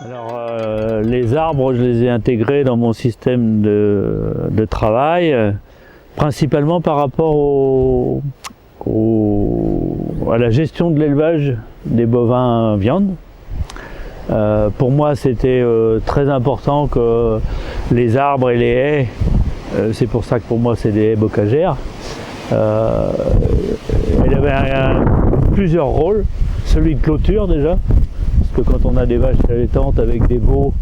Alors, les arbres, je les ai intégrés dans mon système de travail, principalement par rapport à la gestion de l'élevage des bovins viande. Pour moi, c'était très important que les arbres et les haies, c'est pour ça que pour moi c'est des haies bocagères, elle avait plusieurs rôles. Celui de clôture déjà, parce que quand on a des vaches allaitantes avec des veaux,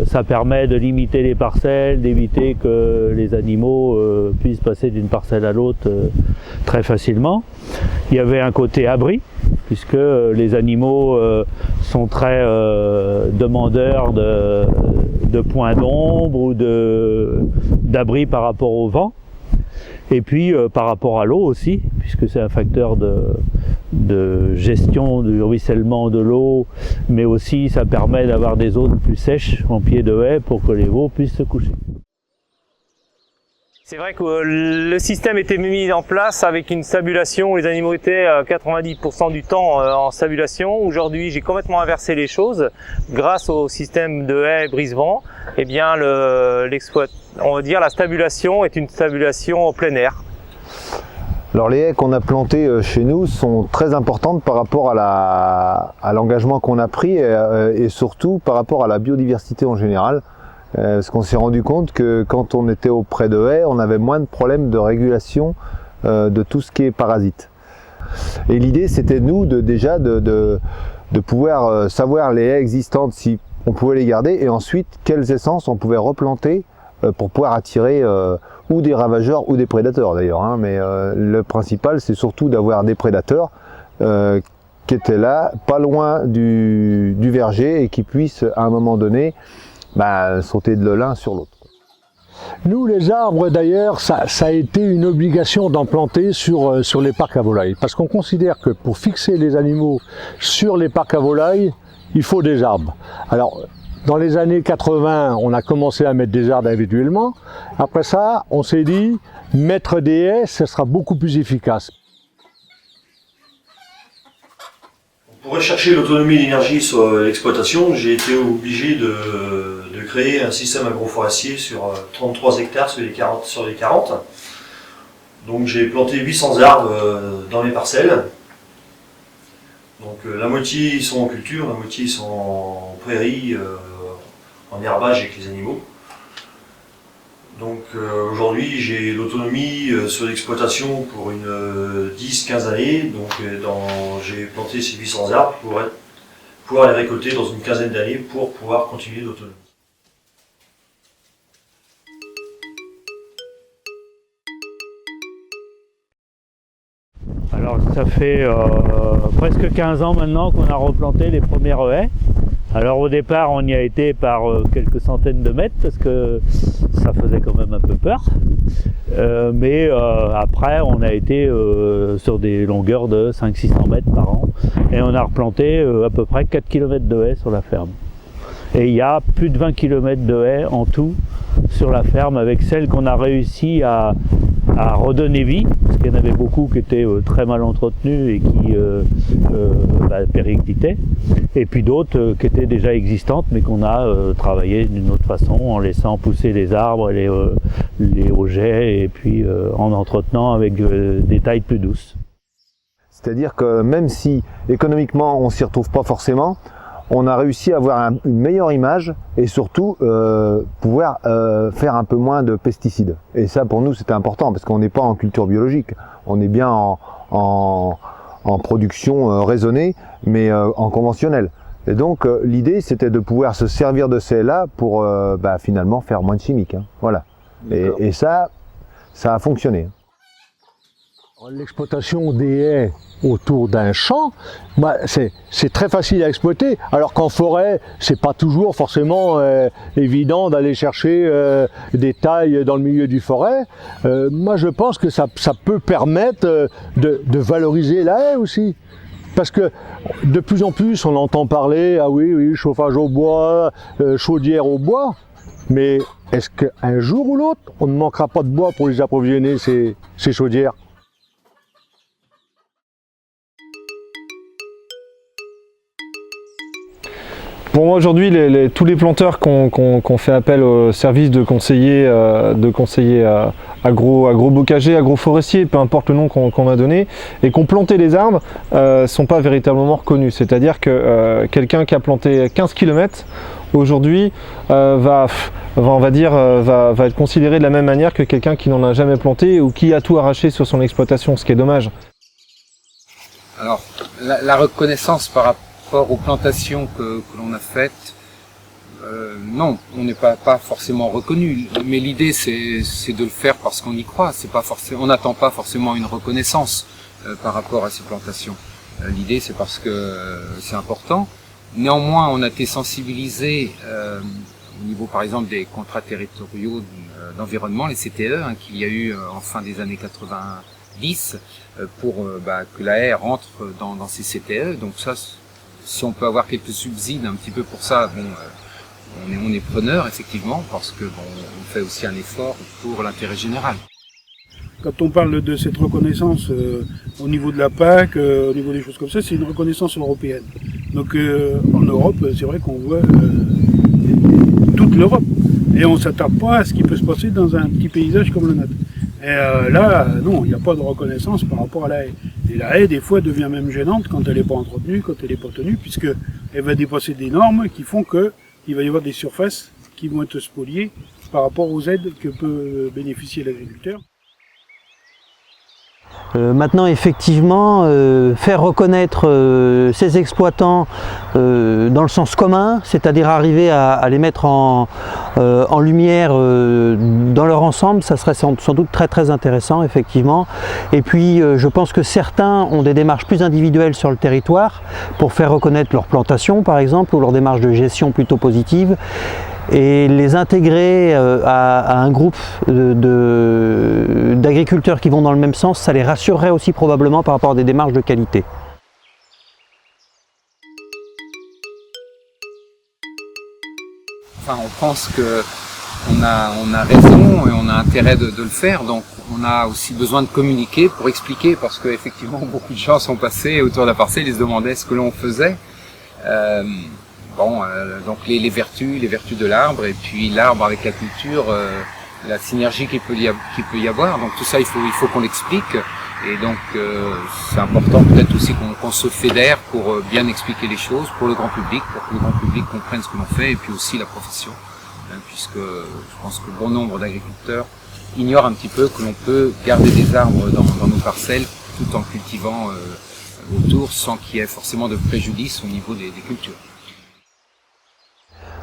ça permet de limiter les parcelles, d'éviter que les animaux puissent passer d'une parcelle à l'autre très facilement. Il y avait un côté abri, puisque les animaux sont très demandeurs de points d'ombre ou d'abri par rapport au vent. Et puis par rapport à l'eau aussi, puisque c'est un facteur de gestion du ruissellement de l'eau, mais aussi ça permet d'avoir des zones plus sèches en pied de haie pour que les veaux puissent se coucher. C'est vrai que le système était mis en place avec une stabulation, les animaux étaient 90% du temps en stabulation. Aujourd'hui, j'ai complètement inversé les choses. Grâce au système de haies brise-vent, eh bien on va dire la stabulation est une stabulation au plein air. Alors les haies qu'on a plantées chez nous sont très importantes par rapport à l'engagement qu'on a pris et surtout par rapport à la biodiversité en général. Parce qu'on s'est rendu compte que quand on était auprès de haies, on avait moins de problèmes de régulation de tout ce qui est parasites. Et l'idée c'était nous de pouvoir savoir les haies existantes, si on pouvait les garder, et ensuite quelles essences on pouvait replanter pour pouvoir attirer ou des ravageurs ou des prédateurs d'ailleurs. Hein, mais le principal c'est surtout d'avoir des prédateurs qui étaient là, pas loin du verger et qui puissent à un moment donné sauter de l'un sur l'autre. Nous, les arbres, d'ailleurs, ça a été une obligation d'en planter sur les parcs à volailles. Parce qu'on considère que pour fixer les animaux sur les parcs à volailles, il faut des arbres. Alors, dans les années 80, on a commencé à mettre des arbres individuellement. Après ça, on s'est dit, mettre des haies, ce sera beaucoup plus efficace. Pour rechercher l'autonomie d'énergie sur l'exploitation, j'ai été obligé de créer un système agroforestier sur 33 hectares sur les 40. Donc j'ai planté 800 arbres dans mes parcelles. Donc la moitié sont en culture, la moitié sont en prairie, en herbage avec les animaux. Donc aujourd'hui j'ai l'autonomie sur l'exploitation pour une 10-15 années, donc j'ai planté ces 800 arbres pour pouvoir les récolter dans une quinzaine d'années pour pouvoir continuer l'autonomie. Alors ça fait presque 15 ans maintenant qu'on a replanté les premières haies. Alors au départ on y a été par quelques centaines de mètres parce que ça faisait quand même un peu peur, mais après on a été sur des longueurs de 500-600 mètres par an et on a replanté à peu près 4 km de haies sur la ferme. Et il y a plus de 20 km de haies en tout sur la ferme avec celles qu'on a réussi à redonner vie, parce qu'il y en avait beaucoup qui étaient très mal entretenues et qui périclitaient, et puis d'autres qui étaient déjà existantes mais qu'on a travaillé d'une autre façon en laissant pousser les arbres, les augets et puis en entretenant avec des tailles plus douces. C'est-à-dire que même si économiquement on s'y retrouve pas forcément, on a réussi à avoir une meilleure image et surtout pouvoir faire un peu moins de pesticides. Et ça pour nous c'était important parce qu'on n'est pas en culture biologique, on est bien en production raisonnée mais en conventionnel. Et donc l'idée c'était de pouvoir se servir de celles-là pour finalement faire moins de chimiques. Hein. Voilà. Et ça a fonctionné. L'exploitation des haies autour d'un champ, c'est très facile à exploiter, alors qu'en forêt, c'est pas toujours forcément évident d'aller chercher des tailles dans le milieu du forêt. Moi, je pense que ça peut permettre de valoriser la haie aussi. Parce que de plus en plus, on entend parler, ah oui, chauffage au bois, chaudière au bois, mais est-ce qu'un jour ou l'autre, on ne manquera pas de bois pour les approvisionner, ces chaudières ? Pour moi aujourd'hui, tous les planteurs qu'on fait appel au service de conseillers agro-bocagers, agro-forestiers, peu importe le nom qu'on va donner, et qu'on planté les arbres, sont pas véritablement reconnus. C'est-à-dire que quelqu'un qui a planté 15 km aujourd'hui va être considéré de la même manière que quelqu'un qui n'en a jamais planté ou qui a tout arraché sur son exploitation, ce qui est dommage. Alors, la reconnaissance par rapport aux plantations que l'on a faites, non, on n'est pas forcément reconnu. Mais l'idée, c'est de le faire parce qu'on y croit. C'est pas forcément, on n'attend pas forcément une reconnaissance par rapport à ces plantations. L'idée, c'est parce que c'est important. Néanmoins, on a été sensibilisés au niveau, par exemple, des contrats territoriaux d'environnement, les CTE, qu'il y a eu en fin des années 90, pour que la haie rentre dans ces CTE. Donc ça, si on peut avoir quelques subsides un petit peu pour ça, bon, on est preneur effectivement, parce que bon, on fait aussi un effort pour l'intérêt général. Quand on parle de cette reconnaissance au niveau de la PAC, au niveau des choses comme ça, c'est une reconnaissance européenne. Donc en Europe, c'est vrai qu'on voit toute l'Europe. Et on ne s'attarde pas à ce qui peut se passer dans un petit paysage comme le nôtre. Et là, non, il n'y a pas de reconnaissance par rapport à la haie. Et la haie, des fois, devient même gênante quand elle n'est pas entretenue, quand elle n'est pas tenue, puisqu'elle va dépasser des normes qui font qu'il va y avoir des surfaces qui vont être spoliées par rapport aux aides que peut bénéficier l'agriculteur. Maintenant, effectivement, faire reconnaître ces exploitants dans le sens commun, c'est-à-dire arriver à les mettre en lumière dans leur ensemble, ça serait sans doute très très intéressant, effectivement. Et puis, je pense que certains ont des démarches plus individuelles sur le territoire pour faire reconnaître leur plantation, par exemple, ou leur démarche de gestion plutôt positive. Et les intégrer à un groupe d'agriculteurs qui vont dans le même sens, ça les rassurerait aussi probablement par rapport à des démarches de qualité. Enfin, on pense qu'on a raison et on a intérêt de le faire, donc on a aussi besoin de communiquer pour expliquer, parce qu'effectivement beaucoup de gens sont passés autour de la parcelle, ils se demandaient ce que l'on faisait. Donc les vertus de l'arbre, et puis l'arbre avec la culture, la synergie qu'il peut y avoir. Donc tout ça, il faut qu'on l'explique. Et donc c'est important peut-être aussi qu'on se fédère pour bien expliquer les choses pour le grand public, pour que le grand public comprenne ce que l'on fait, et puis aussi la profession, puisque je pense que bon nombre d'agriculteurs ignorent un petit peu que l'on peut garder des arbres dans nos parcelles tout en cultivant autour, sans qu'il y ait forcément de préjudice au niveau des cultures.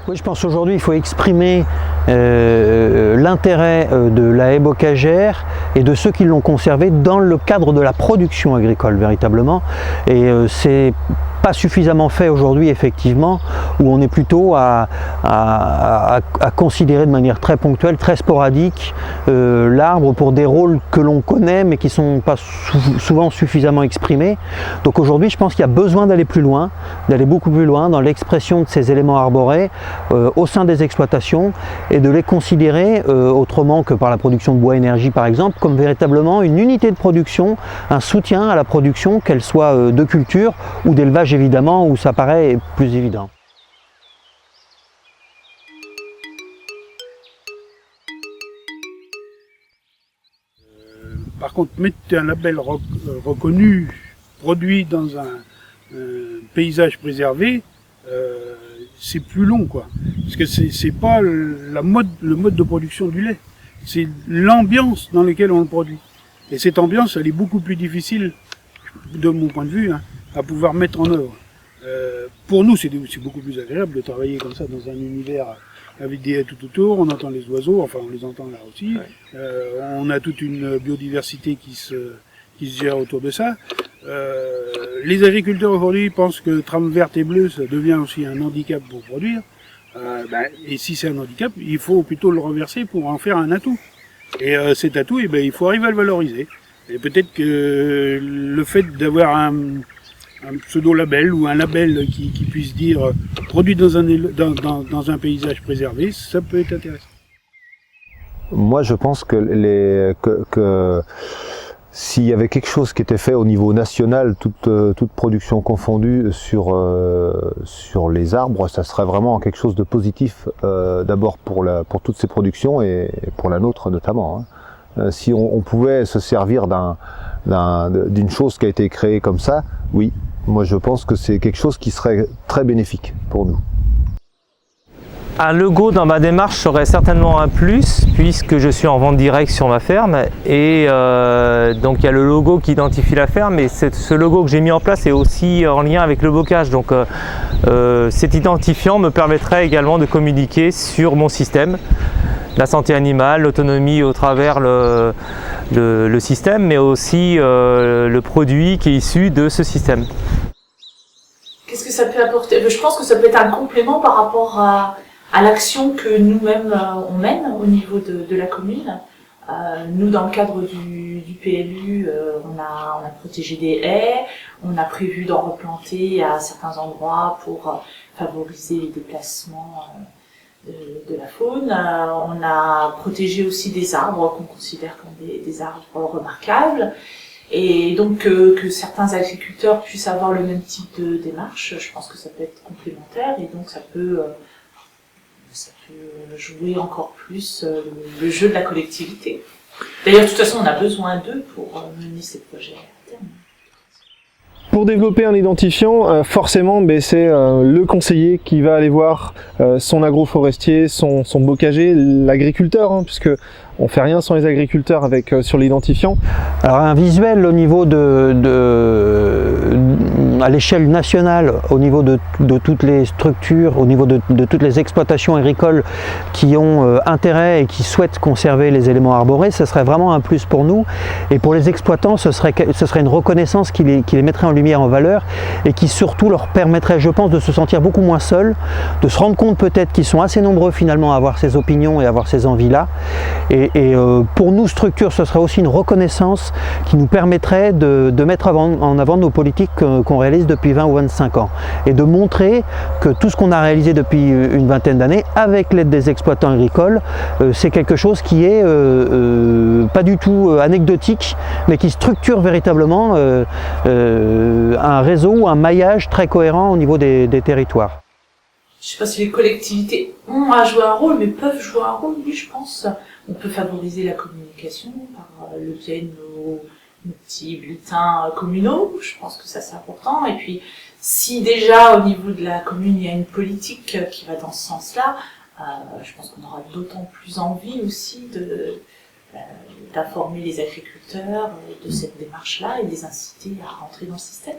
Oui, je pense qu'aujourd'hui il faut exprimer l'intérêt de la haie bocagère et de ceux qui l'ont conservée dans le cadre de la production agricole véritablement. Et c'est pas suffisamment fait aujourd'hui effectivement, où on est plutôt à considérer de manière très ponctuelle, très sporadique l'arbre pour des rôles que l'on connaît mais qui ne sont pas souvent suffisamment exprimés. Donc aujourd'hui je pense qu'il y a besoin d'aller plus loin, d'aller beaucoup plus loin dans l'expression de ces éléments arborés au sein des exploitations, et de les considérer autrement que par la production de bois énergie par exemple, comme véritablement une unité de production, un soutien à la production, qu'elle soit de culture ou d'élevage évidemment, où ça paraît plus évident. Par contre, mettre un label reconnu, produit dans un paysage préservé, c'est plus long, quoi. Parce que c'est pas le mode de production du lait, c'est l'ambiance dans laquelle on le produit. Et cette ambiance, elle est beaucoup plus difficile, de mon point de vue, à pouvoir mettre en œuvre. Pour nous, c'est beaucoup plus agréable de travailler comme ça dans un univers avec des haies tout autour, on entend les oiseaux, enfin on les entend là aussi, ouais. On a toute une biodiversité qui se gère autour de ça. Les agriculteurs aujourd'hui pensent que trame verte et bleue, ça devient aussi un handicap pour produire. Et si c'est un handicap, il faut plutôt le renverser pour en faire un atout. Et cet atout, il faut arriver à le valoriser. Et peut-être que le fait d'avoir un pseudo-label ou un label qui puisse dire produit dans un paysage préservé, ça peut être intéressant. Moi, je pense que s'il y avait quelque chose qui était fait au niveau national, toute production confondue sur les arbres, ça serait vraiment quelque chose de positif, d'abord pour toutes ces productions et pour la nôtre notamment. Si on pouvait se servir d'une chose qui a été créée comme ça, oui, moi je pense que c'est quelque chose qui serait très bénéfique pour nous. Un logo dans ma démarche serait certainement un plus puisque je suis en vente directe sur ma ferme et donc il y a le logo qui identifie la ferme et ce logo que j'ai mis en place est aussi en lien avec le bocage. Donc cet identifiant me permettrait également de communiquer sur mon système, la santé animale, l'autonomie au travers le système mais aussi le produit qui est issu de ce système. Qu'est-ce que ça peut apporter? Je pense que ça peut être un complément par rapport à l'action que nous-mêmes on mène au niveau de la commune. Nous, dans le cadre du PLU, on a protégé des haies, on a prévu d'en replanter à certains endroits pour favoriser les déplacements de la faune. On a protégé aussi des arbres qu'on considère comme des arbres remarquables. Et donc que certains agriculteurs puissent avoir le même type de démarche, je pense que ça peut être complémentaire et donc ça peut jouer encore plus le jeu de la collectivité. D'ailleurs, de toute façon, on a besoin d'eux pour mener ces projets à terme. Pour développer un identifiant, forcément, c'est le conseiller qui va aller voir son agroforestier, son bocager, l'agriculteur, puisque on fait rien sans les agriculteurs sur l'identifiant. Alors un visuel au niveau à l'échelle nationale, au niveau de toutes les structures, au niveau de toutes les exploitations agricoles qui ont intérêt et qui souhaitent conserver les éléments arborés, ce serait vraiment un plus pour nous. Et pour les exploitants, ce serait une reconnaissance qui les mettrait en lumière, en valeur, et qui surtout leur permettrait, je pense, de se sentir beaucoup moins seuls, de se rendre compte peut-être qu'ils sont assez nombreux finalement à avoir ces opinions et à avoir ces envies-là. Et pour nous, structure, ce serait aussi une reconnaissance qui nous permettrait de mettre en avant nos politiques qu'on réalise depuis 20 ou 25 ans et de montrer que tout ce qu'on a réalisé depuis une vingtaine d'années avec l'aide des exploitants agricoles, c'est quelque chose qui est pas du tout anecdotique, mais qui structure véritablement un réseau, un maillage très cohérent au niveau des territoires. Je ne sais pas si les collectivités ont à jouer un rôle, mais peuvent jouer un rôle, oui, je pense. On peut favoriser la communication par le biais de nos petits bulletins communaux. Je pense que ça, c'est important. Et puis, si déjà, au niveau de la commune, il y a une politique qui va dans ce sens-là, je pense qu'on aura d'autant plus envie aussi d'informer les agriculteurs de cette démarche-là et les inciter à rentrer dans le système.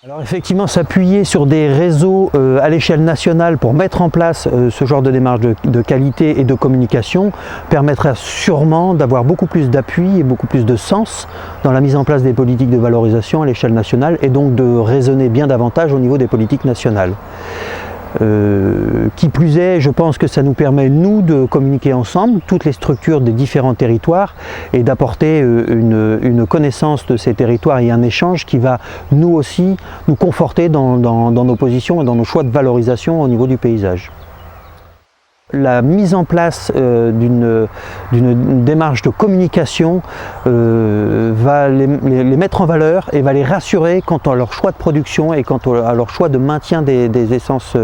Alors effectivement, s'appuyer sur des réseaux à l'échelle nationale pour mettre en place ce genre de démarche de qualité et de communication permettra sûrement d'avoir beaucoup plus d'appui et beaucoup plus de sens dans la mise en place des politiques de valorisation à l'échelle nationale et donc de raisonner bien davantage au niveau des politiques nationales. Qui plus est, je pense que ça nous permet, nous, de communiquer ensemble, toutes les structures des différents territoires, et d'apporter une connaissance de ces territoires et un échange qui va, nous aussi, nous conforter dans nos positions et dans nos choix de valorisation au niveau du paysage. La mise en place d'une démarche de communication va les mettre en valeur et va les rassurer quant à leur choix de production et quant à leur choix de maintien des essences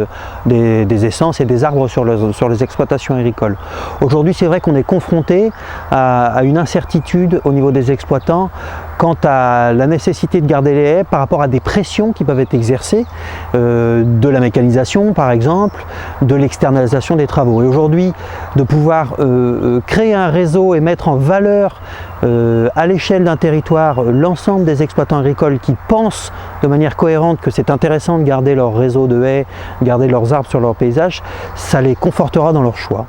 et des arbres sur les exploitations agricoles. Aujourd'hui, c'est vrai qu'on est confronté à une incertitude au niveau des exploitants quant à la nécessité de garder les haies par rapport à des pressions qui peuvent être exercées, de la mécanisation par exemple, de l'externalisation des travaux. Et aujourd'hui, de pouvoir créer un réseau et mettre en valeur à l'échelle d'un territoire l'ensemble des exploitants agricoles qui pensent de manière cohérente que c'est intéressant de garder leur réseau de haies, garder leurs arbres sur leur paysage, ça les confortera dans leur choix.